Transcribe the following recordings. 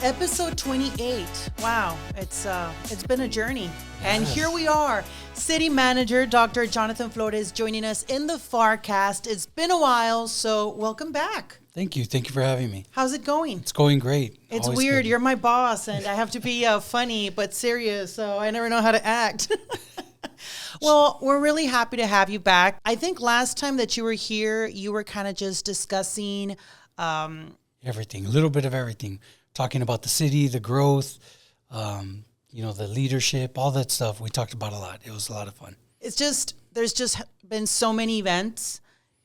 Episode 28. Wow, it's been a journey. And here we are. City Manager Dr. Jonathan Flores joining us in the PHARRCAST. It's been a while, so welcome back. Thank you. Thank you for having me. How's it going? It's going great. It's Always weird. good. You're my boss, and I have to be funny but serious, so I never know how to act. Well, we're really happy to have you back. I think last time that you were here, you were kind of just discussing everything, a little bit of everything. Talking about the city, the growth, the leadership, all that stuff. We talked about a lot. It was a lot of fun. There's just been so many events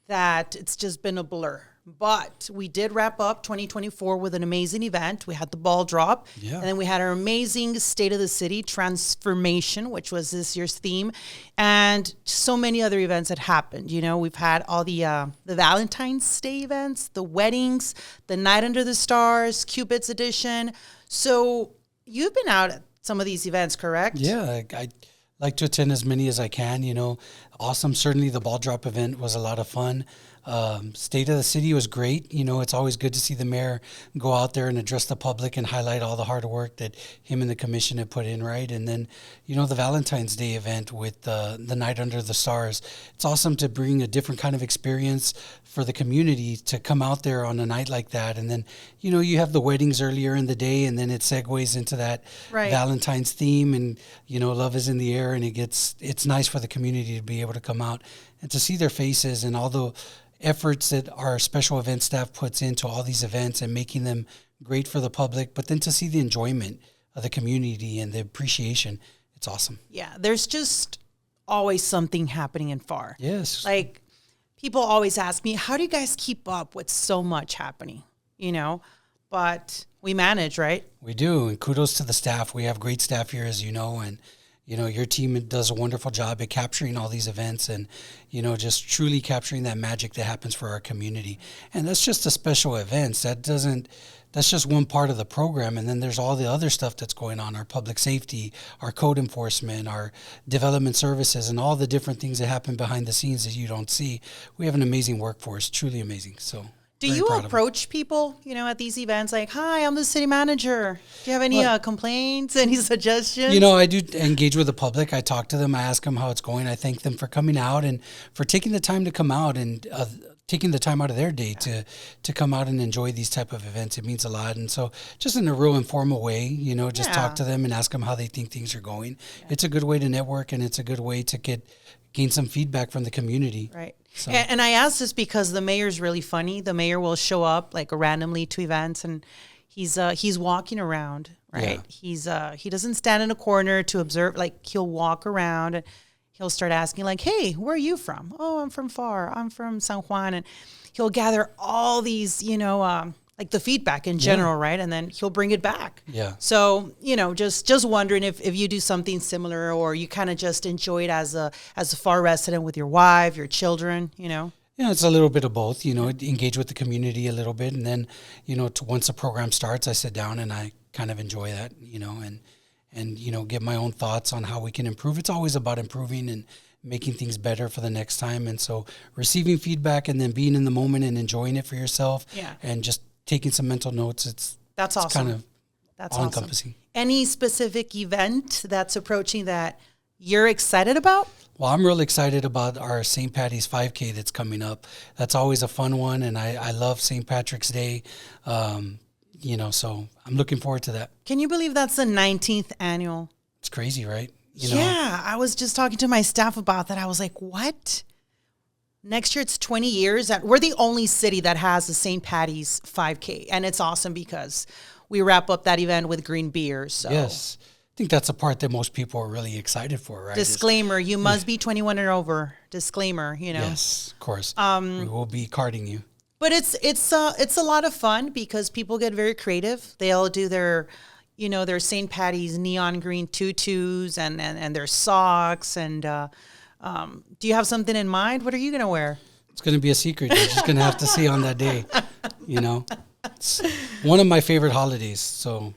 that it's just been a blur. But we did wrap up 2024 with an amazing event. We had the ball drop. Yeah. And then we had our amazing State of the City transformation, which was this year's theme. And so many other events that happened. You know, we've had all the Valentine's Day events, the weddings, the Night Under the Stars, Cupid's Edition. So you've been out at some of these events, correct? Yeah, I like to attend as many as I can, Awesome. Certainly the ball drop event was a lot of fun. State of the City was great. It's always good to see the mayor go out there and address the public and highlight all the hard work that him and the commission had put in, right? And then, the Valentine's Day event with the Night Under the Stars. It's awesome to bring a different kind of experience for the community to come out there on a night like that. And then, you have the weddings earlier in the day, and then it segues into that Valentine's theme, and, love is in the air, and it's nice for the community to be able to come out and to see their faces and all the efforts that our special event staff puts into all these events and making them great for the public, but then to see the enjoyment of the community and the appreciation, it's awesome. Yeah, there's just always something happening in Pharr. Yes. Like, people always ask me, how do you guys keep up with so much happening? But we manage, right? We do, and kudos to the staff. We have great staff here, as you know, and your team does a wonderful job at capturing all these events and, just truly capturing that magic that happens for our community. And that's just the special events. That's just one part of the program. And then there's all the other stuff that's going on, our public safety, our code enforcement, our development services, and all the different things that happen behind the scenes that you don't see. We have an amazing workforce, truly amazing. So. Do you approach people, at these events like, hi, I'm the city manager. Do you have any complaints, any suggestions? I do engage with the public. I talk to them. I ask them how it's going. I thank them for coming out and for taking the time to come out and taking the time out of their day to come out and enjoy these type of events. It means a lot. And so just in a real informal way, talk to them and ask them how they think things are going. Yeah. It's a good way to network, and it's a good way to gain some feedback from the community. Right. So. And I asked this because the mayor's really funny. The mayor will show up like randomly to events, and he's walking around, right? Yeah. He doesn't stand in a corner to observe. Like, he'll walk around and he'll start asking like, hey, where are you from? Oh, I'm from Pharr. I'm from San Juan. And he'll gather all these, like the feedback in general, right? And then he'll bring it back. Yeah. So, just wondering if you do something similar, or you kind of just enjoy it as a Pharr resident with your wife, your children, Yeah, it's a little bit of both, engage with the community a little bit. And then, once the program starts, I sit down and I kind of enjoy that, and get my own thoughts on how we can improve. It's always about improving and making things better for the next time. And so receiving feedback and then being in the moment and enjoying it for yourself and just taking some mental notes. That's awesome. That's all-encompassing. Awesome. Any specific event that's approaching that you're excited about? Well, I'm really excited about our St. Patty's 5K that's coming up. That's always a fun one, and I love St. Patrick's Day, so I'm looking forward to that. Can you believe that's the 19th annual? It's crazy, right? Yeah, I was just talking to my staff about that. I was like, what? Next year, it's 20 years. We're the only city that has the St. Patty's 5K. And it's awesome because we wrap up that event with green beer. So. Yes. I think that's the part that most people are really excited for, right? Disclaimer, you must be 21 and over. Disclaimer, Yes, of course. We will be carding you. But it's a lot of fun because people get very creative. They all do their St. Patty's neon green tutus and their socks and do you have something in mind? What are you going to wear? It's going to be a secret. You're just going to have to see on that day. It's one of my favorite holidays. So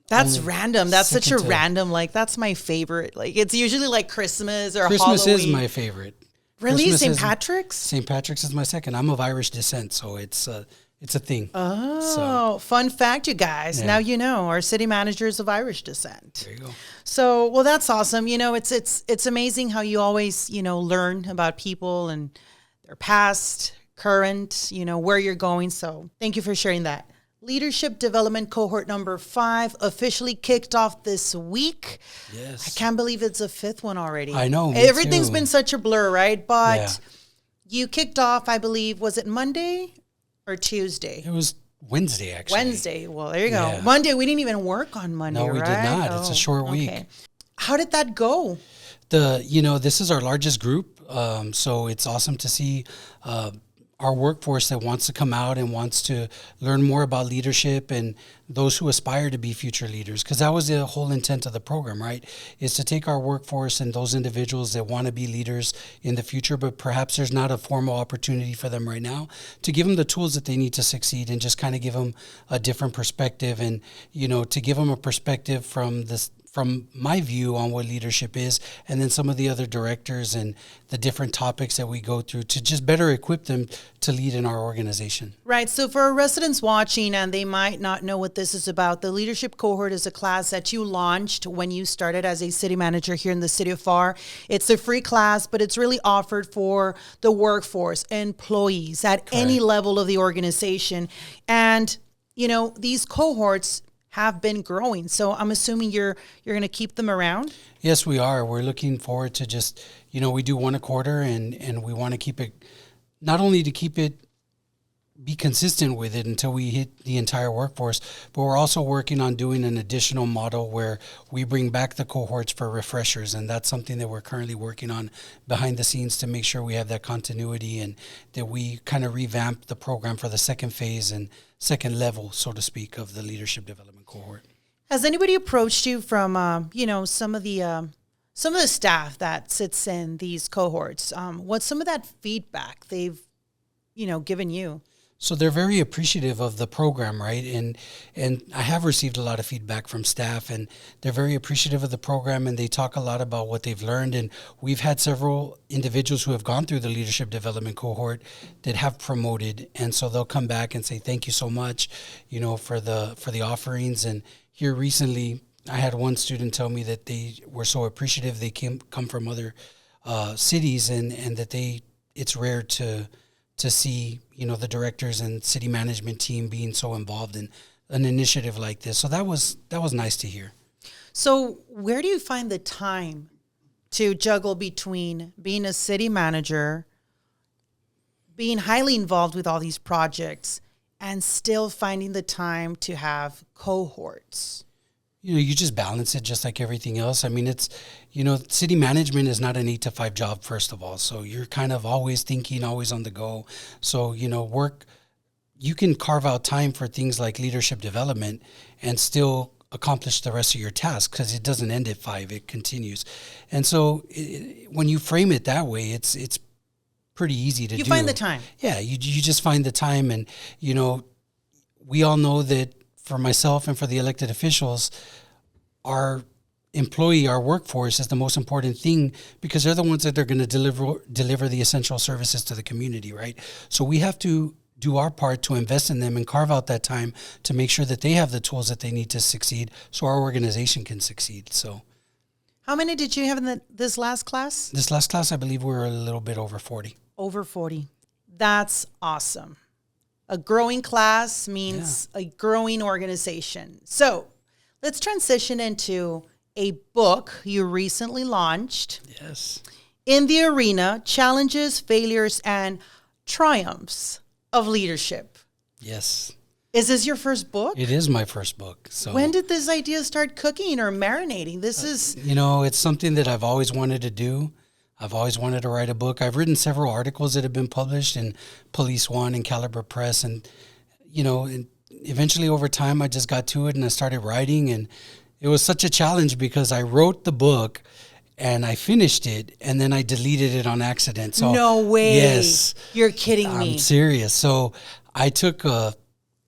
that's random. That's such a random, that's my favorite. Like, it's usually like Christmas or Christmas Halloween. is my favorite. Really? St. Patrick's? St. Patrick's is my second. I'm of Irish descent, so it's It's a thing. Oh, fun fact, you guys. Yeah. Now you know our city manager is of Irish descent. There you go. So, well, that's awesome. You know, it's amazing how you always, you know, learn about people and their past, current, you know, where you're going. So thank you for sharing that. Leadership Development Cohort number 5 officially kicked off this week. Yes. I can't believe it's a 5th one already. I know. Everything's too. been such a blur, right? But Yeah. you kicked off, I believe, was it Monday or Tuesday? It was Wednesday, actually. Wednesday. Well, there you go. Yeah. Monday, we didn't even work on Monday, No, we right? did not. It's a short week. How did that go? This is our largest group. So it's awesome to see our workforce that wants to come out and wants to learn more about leadership and those who aspire to be future leaders. Because that was the whole intent of the program, right? Is to take our workforce and those individuals that want to be leaders in the future, but perhaps there's not a formal opportunity for them right now, to give them the tools that they need to succeed and just kind of give them a different perspective and, to give them a perspective from my view on what leadership is, and then some of the other directors and the different topics that we go through to just better equip them to lead in our organization. Right. So for our residents watching, and they might not know what this is about, the leadership cohort is a class that you launched when you started as a city manager here in the city of Pharr. It's a free class, but it's really offered for the workforce, employees at any level of the organization. And, these cohorts have been growing. So I'm assuming you're going to keep them around? Yes, we are. We're looking forward to just, we do one a quarter and we want to keep it, not only to keep it, be consistent with it until we hit the entire workforce, but we're also working on doing an additional model where we bring back the cohorts for refreshers. And that's something that we're currently working on behind the scenes to make sure we have that continuity and that we kind of revamp the program for the second phase and second level, so to speak, of the leadership development cohort. Has anybody approached you from, some of the staff that sits in these cohorts? What's some of that feedback they've, given you? So they're very appreciative of the program, right? And I have received a lot of feedback from staff, and they're very appreciative of the program, and they talk a lot about what they've learned. And we've had several individuals who have gone through the leadership development cohort that have promoted, and so they'll come back and say thank you so much, for the offerings. And here recently, I had one student tell me that they were so appreciative. They come from other cities, and that it's rare to see, the directors and city management team being so involved in an initiative like this. So that was nice to hear. So where do you find the time to juggle between being a city manager, being highly involved with all these projects, and still finding the time to have cohorts? You just balance it just like everything else. I mean, it's, city management is not an 8 to 5 job, first of all. So you're kind of always thinking, always on the go. So, you can carve out time for things like leadership development and still accomplish the rest of your tasks, because it doesn't end at 5, it continues. And so when you frame it that way, it's pretty easy to do. You find the time. Yeah, you just find the time. And, we all know that for myself and for the elected officials, our workforce is the most important thing, because they're the ones that are going to deliver the essential services to the community, right? So we have to do our part to invest in them and carve out that time to make sure that they have the tools that they need to succeed so our organization can succeed. So, how many did you have in this last class? This last class, I believe we're a little bit over 40. Over 40. That's awesome. A growing class means a growing organization. So let's transition into a book you recently launched. Yes. In the Arena, Challenges, Failures, and Triumphs of Leadership. Yes. Is this your first book? It is my first book. So when did this idea start cooking or marinating? This is... it's something that I've always wanted to do. I've always wanted to write a book. I've written several articles that have been published in Police One and Caliber Press. And, and eventually over time, I just got to it and I started writing. And it was such a challenge because I wrote the book and I finished it and then I deleted it on accident. So, no way. Yes. You're kidding me. I'm serious. So I took a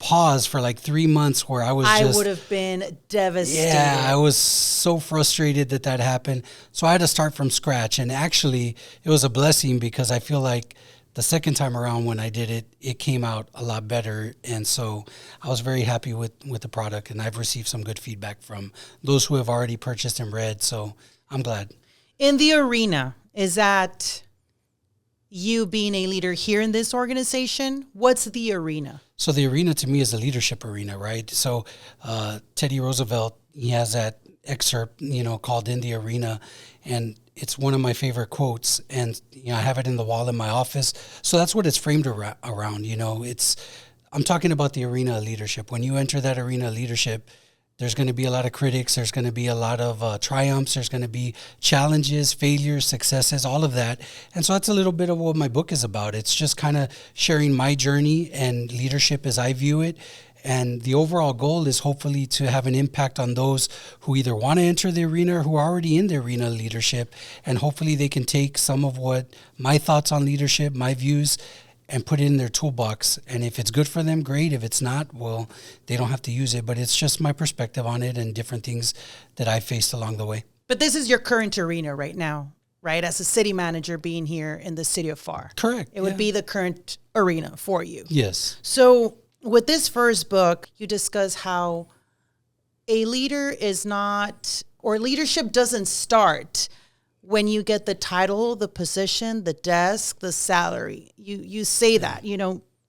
pause for like 3 months where I would have been devastated. Yeah, I was so frustrated that happened. So I had to start from scratch. And actually, it was a blessing because I feel like the second time around when I did it, it came out a lot better. And so I was very happy with the product, and I've received some good feedback from those who have already purchased and read. So I'm glad. In the arena, is that you being a leader here in this organization? What's the arena? So the arena to me is a leadership arena, right? So Teddy Roosevelt, he has that excerpt, called In the Arena, and it's one of my favorite quotes, and I have it in the wall in my office. So that's what it's framed around. I'm talking about the arena of leadership. When you enter that arena of leadership, there's going to be a lot of critics. There's going to be a lot of triumphs. There's going to be challenges, failures, successes, all of that. And so that's a little bit of what my book is about. It's just kind of sharing my journey and leadership as I view it. And the overall goal is hopefully to have an impact on those who either want to enter the arena or who are already in the arena of leadership. And hopefully they can take some of what my thoughts on leadership, my views, and put it in their toolbox. And if it's good for them, great. If it's not, well, they don't have to use it. But it's just my perspective on it and different things that I faced along the way. But this is your current arena right now, right? As a city manager being here in the city of Pharr. Correct. It would be the current arena for you. Yes. So with this first book, you discuss how a leader is not, or leadership doesn't start when you get the title, the position, the desk, the salary. You say that,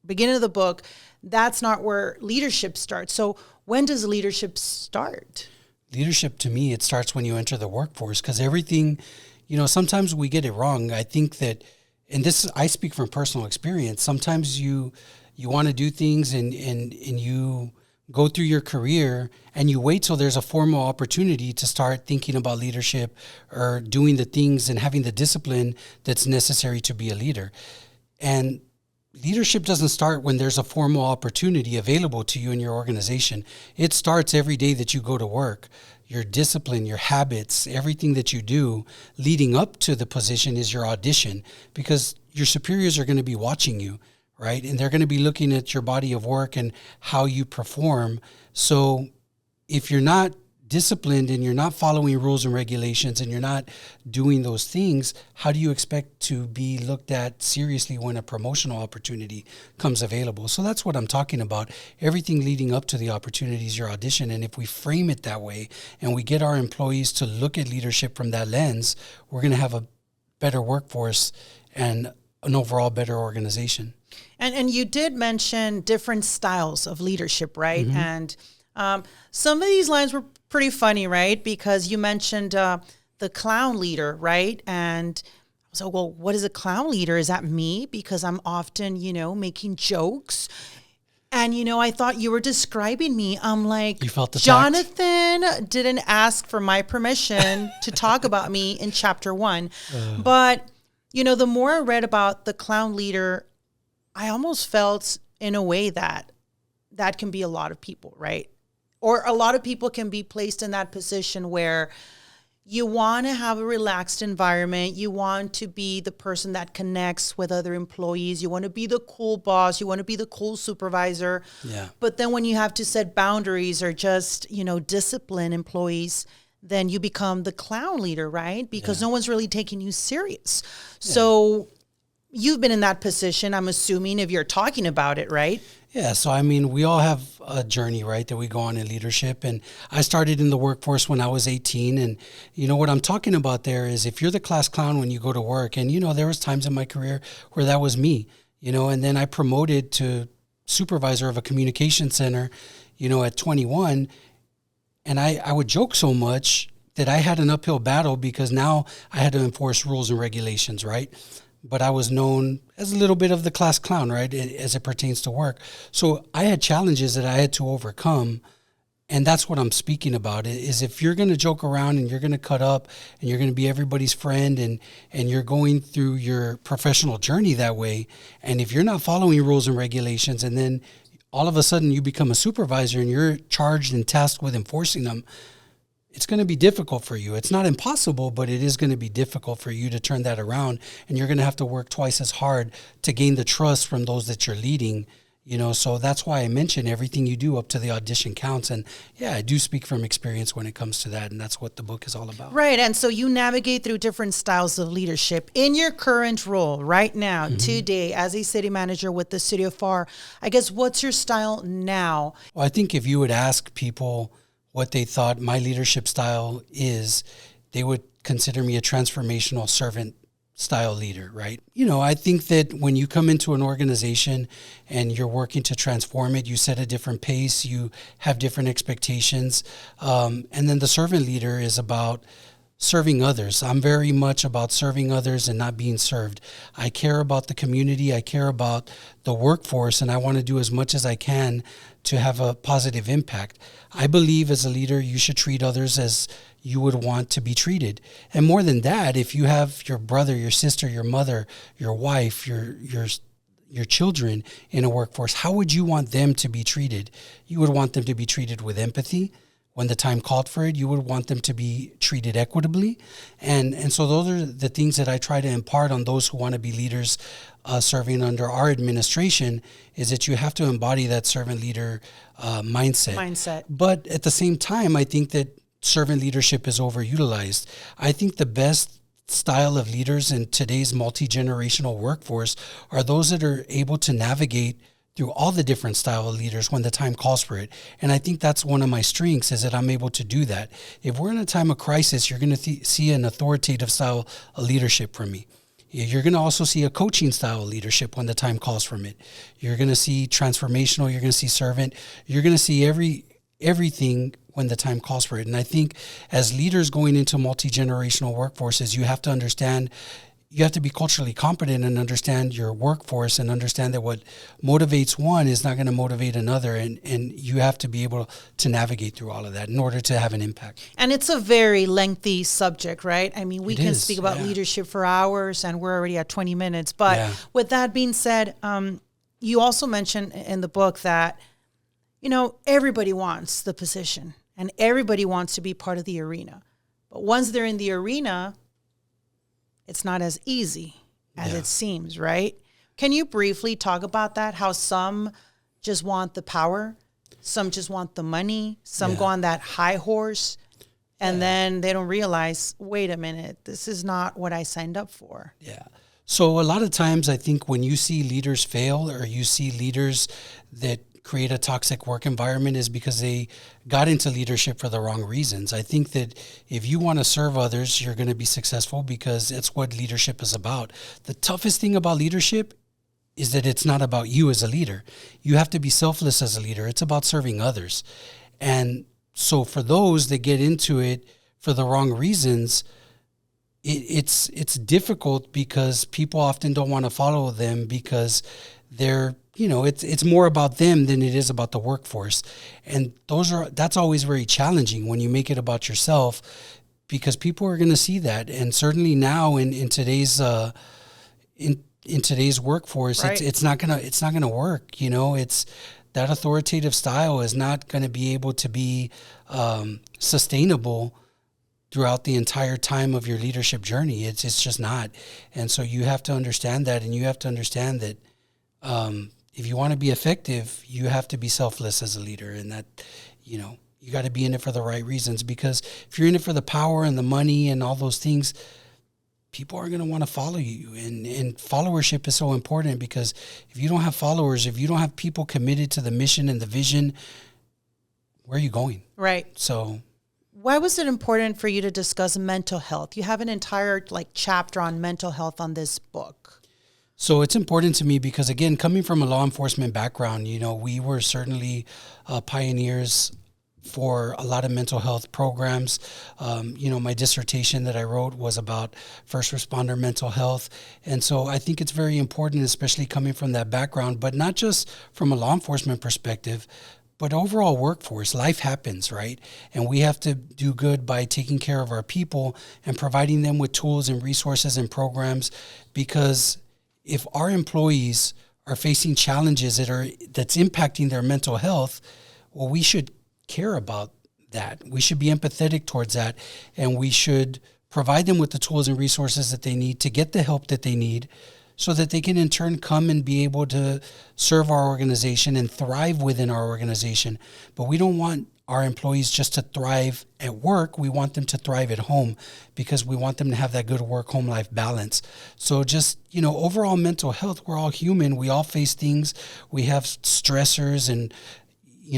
beginning of the book, that's not where leadership starts. So when does leadership start? Leadership, to me, it starts when you enter the workforce, because everything, sometimes we get it wrong. I think that, and this, I speak from personal experience, sometimes you want to do things and you go through your career and you wait till there's a formal opportunity to start thinking about leadership or doing the things and having the discipline that's necessary to be a leader. And leadership doesn't start when there's a formal opportunity available to you in your organization. It starts every day that you go to work. Your discipline, your habits, everything that you do leading up to the position is your audition, because your superiors are going to be watching you, right? And they're going to be looking at your body of work and how you perform. So if you're not disciplined and you're not following rules and regulations and you're not doing those things, how do you expect to be looked at seriously when a promotional opportunity comes available? So that's what I'm talking about. Everything leading up to the opportunity is your audition. And if we frame it that way and we get our employees to look at leadership from that lens, we're going to have a better workforce and an overall better organization. And you did mention different styles of leadership, right? Mm-hmm. And some of these lines were pretty funny, right? Because you mentioned the clown leader, right? And I was like, well, what is a clown leader? Is that me? Because I'm often, making jokes. And, I thought you were describing me. I'm like, you felt the Jonathan didn't ask for my permission to talk about me in chapter 1. But, the more I read about the clown leader, I almost felt in a way that can be a lot of people, right? Or a lot of people can be placed in that position where you want to have a relaxed environment. You want to be the person that connects with other employees. You want to be the cool boss. You want to be the cool supervisor. Yeah. But then when you have to set boundaries or just, discipline employees, then you become the clown leader, right? Because no one's really taking you serious. Yeah. So you've been in that position, I'm assuming, if you're talking about it, right? Yeah. So, we all have a journey, right, that we go on in leadership. And I started in the workforce when I was 18. And, what I'm talking about there is if you're the class clown when you go to work, and, there was times in my career where that was me, and then I promoted to supervisor of a communication center, at 21. And I would joke so much that I had an uphill battle because now I had to enforce rules and regulations, right? But I was known as a little bit of the class clown, right, as it pertains to work. So I had challenges that I had to overcome, and that's what I'm speaking about, is if you're going to joke around and you're going to cut up and you're going to be everybody's friend and you're going through your professional journey that way, and if you're not following rules and regulations and then all of a sudden you become a supervisor and you're charged and tasked with enforcing them, it's going to be difficult for you. It's not impossible, but it is going to be difficult for you to turn that around. And you're going to have to work twice as hard to gain the trust from those that you're leading, So that's why I mention everything you do up to the audition counts. And yeah, I do speak from experience when it comes to that. And that's what the book is all about. Right. And so you navigate through different styles of leadership in your current role right now, today, as a city manager with the city of Pharr. I guess, what's your style now? Well, I think if you would ask people what they thought my leadership style is, they would consider me a transformational servant style leader, right? I think that when you come into an organization and you're working to transform it, you set a different pace, you have different expectations. And then the servant leader is about serving others. I'm very much about serving others and not being served. I care about the community. I care about the workforce, and I want to do as much as I can to have a positive impact. I believe as a leader, you should treat others as you would want to be treated. And more than that, if you have your brother, your sister, your mother, your wife, your children in a workforce, how would you want them to be treated? You would want them to be treated with empathy. When the time called for it, you would want them to be treated equitably. And so those are the things that I try to impart on those who want to be leaders serving under our administration, is that you have to embody that servant leader mindset. But at the same time, I think that servant leadership is overutilized. I think the best style of leaders in today's multi-generational workforce are those that are able to navigate through all the different style of leaders when the time calls for it. And I think that's one of my strengths, is that I'm able to do that. If we're in a time of crisis, you're going to see an authoritative style of leadership from me. You're going to also see a coaching style of leadership when the time calls for it. You're going to see transformational. You're going to see servant. You're going to see everything when the time calls for it. And I think as leaders going into multi-generational workforces, you have to understand, you have to be culturally competent and understand your workforce, and understand that what motivates one is not going to motivate another. And you have to be able to navigate through all of that in order to have an impact. And it's a very lengthy subject, right? I mean, we can speak about leadership for hours, and we're already at 20 minutes. But with that being said, you also mentioned in the book that, everybody wants the position and everybody wants to be part of the arena. But once they're in the arena, it's not as easy as it seems, right? Can you briefly talk about that? How some just want the power, some just want the money, some go on that high horse, and then they don't realize, wait a minute, this is not what I signed up for. Yeah. So a lot of times I think when you see leaders fail, or you see leaders that create a toxic work environment, is because they got into leadership for the wrong reasons. I think that if you want to serve others, you're going to be successful, because it's what leadership is about. The toughest thing about leadership is that it's not about you as a leader. You have to be selfless as a leader. It's about serving others. And so for those that get into it for the wrong reasons, it's difficult, because people often don't want to follow them, because they're, it's more about them than it is about the workforce. And that's always very challenging when you make it about yourself, because people are going to see that. And certainly now in today's in today's workforce, right, it's not gonna work. It's that authoritative style is not going to be able to be sustainable throughout the entire time of your leadership journey. It's just not. And so you have to understand that, and you have to understand that if you want to be effective, you have to be selfless as a leader, and that, you got to be in it for the right reasons, because if you're in it for the power and the money and all those things, people are going to want to follow you. And followership is so important, because if you don't have followers, if you don't have people committed to the mission and the vision, where are you going? Right. So why was it important for you to discuss mental health? You have an entire chapter on mental health on this book. So it's important to me because, again, coming from a law enforcement background, we were certainly pioneers for a lot of mental health programs. My dissertation that I wrote was about first responder mental health. And so I think it's very important, especially coming from that background, but not just from a law enforcement perspective, but overall workforce. Life happens, right? And we have to do good by taking care of our people and providing them with tools and resources and programs, because if our employees are facing challenges that's impacting their mental health, well, we should care about that. We should be empathetic towards that, and we should provide them with the tools and resources that they need to get the help that they need, so that they can in turn come and be able to serve our organization and thrive within our organization. But we don't want our employees just to thrive at work. We want them to thrive at home because we want them to have that good work-home life balance. So just, overall mental health, we're all human. We all face things. We have stressors and,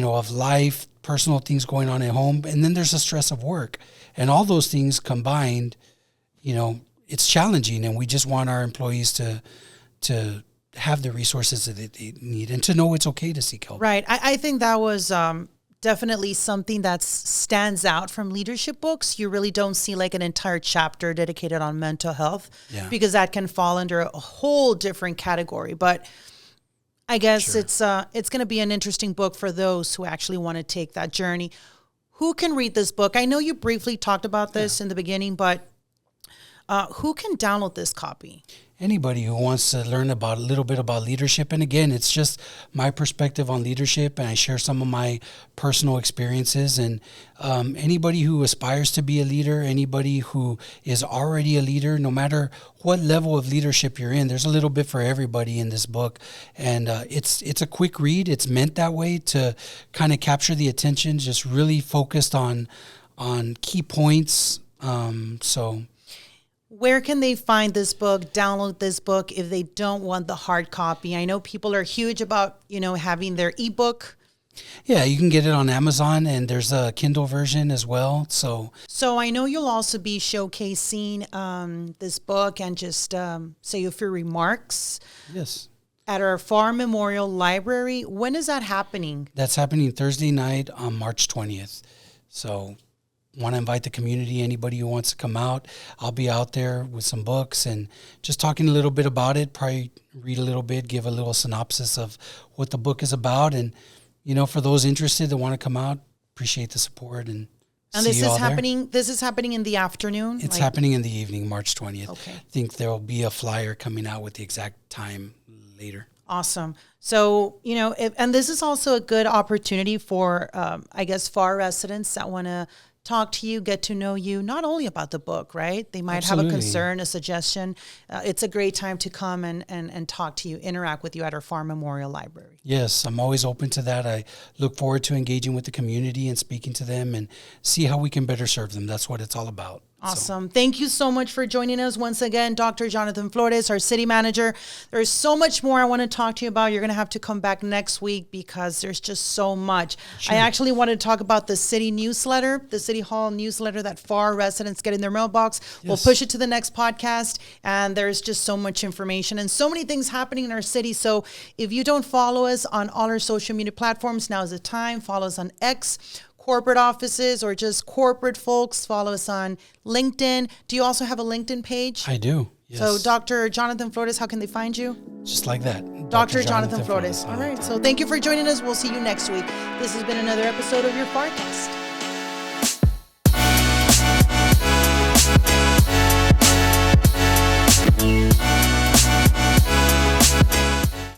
of life, personal things going on at home. And then there's the stress of work. And all those things combined, it's challenging. And we just want our employees to have the resources that they need and to know it's okay to seek help. Right. I think that was definitely something that stands out from leadership books. You really don't see like an entire chapter dedicated on mental health because that can fall under a whole different category. But I guess it's going to be an interesting book for those who actually want to take that journey. Who can read this book? I know you briefly talked about this in the beginning, but who can download this copy? Anybody who wants to learn a little bit about leadership. And again, it's just my perspective on leadership, and I share some of my personal experiences. And anybody who aspires to be a leader, anybody who is already a leader, no matter what level of leadership you're in, there's a little bit for everybody in this book. And it's a quick read. It's meant that way to kind of capture the attention, just really focused on key points. Where can they find this book, download this book if they don't want the hard copy? I know people are huge about, having their ebook. Yeah, you can get it on Amazon, and there's a Kindle version as well. So I know you'll also be showcasing this book and just say a few remarks. Yes. At our Pharr Memorial Library. When is that happening? That's happening Thursday night on March 20th. So want to invite the community, anybody who wants to come out. I'll be out there with some books and just talking a little bit about it, probably read a little bit, give a little synopsis of what the book is about. And, for those interested that want to come out, appreciate the support. And this is happening. This is happening in the afternoon? It's happening in the evening, March 20th. Okay. I think there will be a flyer coming out with the exact time later. Awesome. So, and this is also a good opportunity for, Pharr residents that want to talk to you, get to know you, not only about the book, right? They might have a concern, a suggestion. It's a great time to come and talk to you, interact with you at our Pharr Memorial Library. Yes, I'm always open to that. I look forward to engaging with the community and speaking to them and see how we can better serve them. That's what it's all about. Awesome. Thank you so much for joining us once again, Dr. Jonathan Flores, our city manager. There's so much more I want to talk to you about. You're going to have to come back next week because there's just so much. Sure. I actually wanted to talk about the city newsletter, the City Hall newsletter that Pharr residents get in their mailbox. Yes. We'll push it to the next podcast, and there's just so much information and so many things happening in our city. So if you don't follow us on all our social media platforms, now is the time. Follow us on X, corporate offices, or just corporate folks. Follow us on LinkedIn. Do you also have a LinkedIn page? I do. Yes. So Dr. Jonathan Flores, how can they find you? Just like that. Dr. Jonathan Flores. All right. So thank you for joining us. We'll see you next week. This has been another episode of your PHARRCAST.